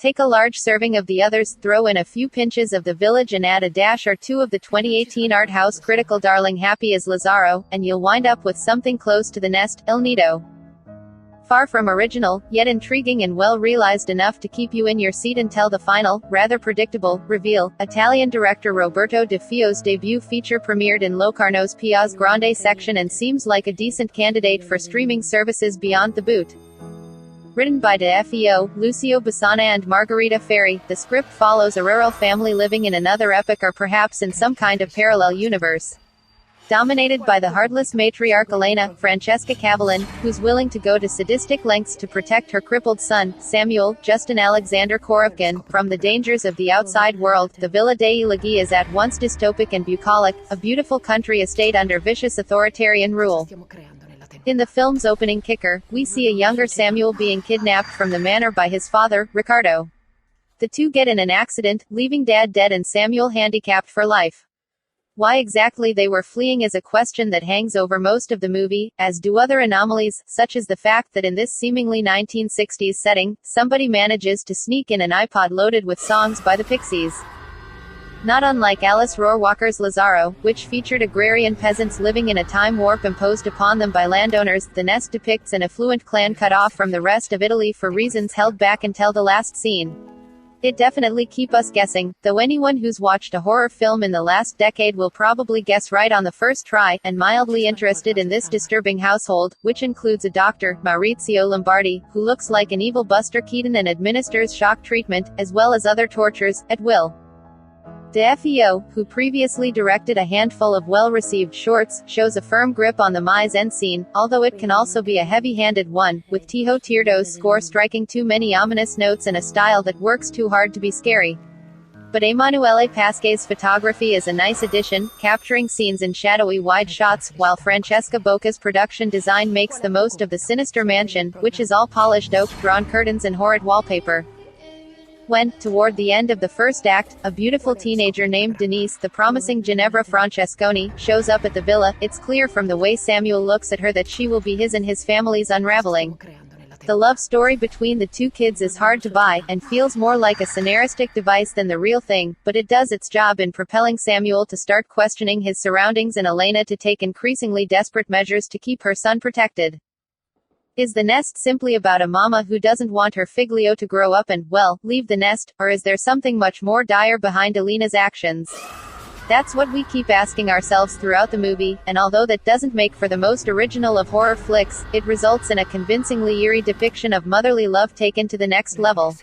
Take a large serving of the others, throw in a few pinches of the Village and add a dash or two of the 2018 art house critical darling Happy as Lazaro, and you'll wind up with something close to the Nest, El Nido. Far from original, yet intriguing and well realized enough to keep you in your seat until the final, rather predictable, reveal. Italian director Roberto De Feo's debut feature premiered in Locarno's Piazza Grande section and seems like a decent candidate for streaming services beyond the boot. Written by De Feo, Lucio Bassana and Margherita Ferri, the script follows a rural family living in another epoch or perhaps in some kind of parallel universe. Dominated by the heartless matriarch Elena, Francesca Cavallin, who's willing to go to sadistic lengths to protect her crippled son, Samuel, Justin Alexander Korovkin, from the dangers of the outside world. The Villa dei Laghi is at once dystopic and bucolic, a beautiful country estate under vicious authoritarian rule. In the film's opening kicker, we see a younger Samuel being kidnapped from the manor by his father, Riccardo. The two get in an accident, leaving Dad dead and Samuel handicapped for life. Why exactly they were fleeing is a question that hangs over most of the movie, as do other anomalies, such as the fact that in this seemingly 1960s setting, somebody manages to sneak in an iPod loaded with songs by the Pixies. Not unlike Alice Rohrwacher's Lazaro, which featured agrarian peasants living in a time warp imposed upon them by landowners, The Nest depicts an affluent clan cut off from the rest of Italy for reasons held back until the last scene. It definitely keep us guessing, though anyone who's watched a horror film in the last decade will probably guess right on the first try, and mildly interested in this disturbing household, which includes a doctor, Maurizio Lombardi, who looks like an evil Buster Keaton and administers shock treatment, as well as other tortures, at will. De Feo, who previously directed a handful of well-received shorts, shows a firm grip on the mise-en scene, although it can also be a heavy-handed one, with Tiho Tirdo's score striking too many ominous notes and a style that works too hard to be scary. But Emanuele Pasquet's photography is a nice addition, capturing scenes in shadowy wide shots, while Francesca Bocca's production design makes the most of the sinister mansion, which is all polished oak, drawn curtains and horrid wallpaper. When, toward the end of the first act, a beautiful teenager named Denise, the promising Ginevra Francesconi, shows up at the villa, it's clear from the way Samuel looks at her that she will be his and his family's unraveling. The love story between the two kids is hard to buy, and feels more like a scenaristic device than the real thing, but it does its job in propelling Samuel to start questioning his surroundings and Elena to take increasingly desperate measures to keep her son protected. Is The Nest simply about a mama who doesn't want her figlio to grow up and, well, leave the nest, or is there something much more dire behind Elena's actions? That's what we keep asking ourselves throughout the movie, and although that doesn't make for the most original of horror flicks, it results in a convincingly eerie depiction of motherly love taken to the next level.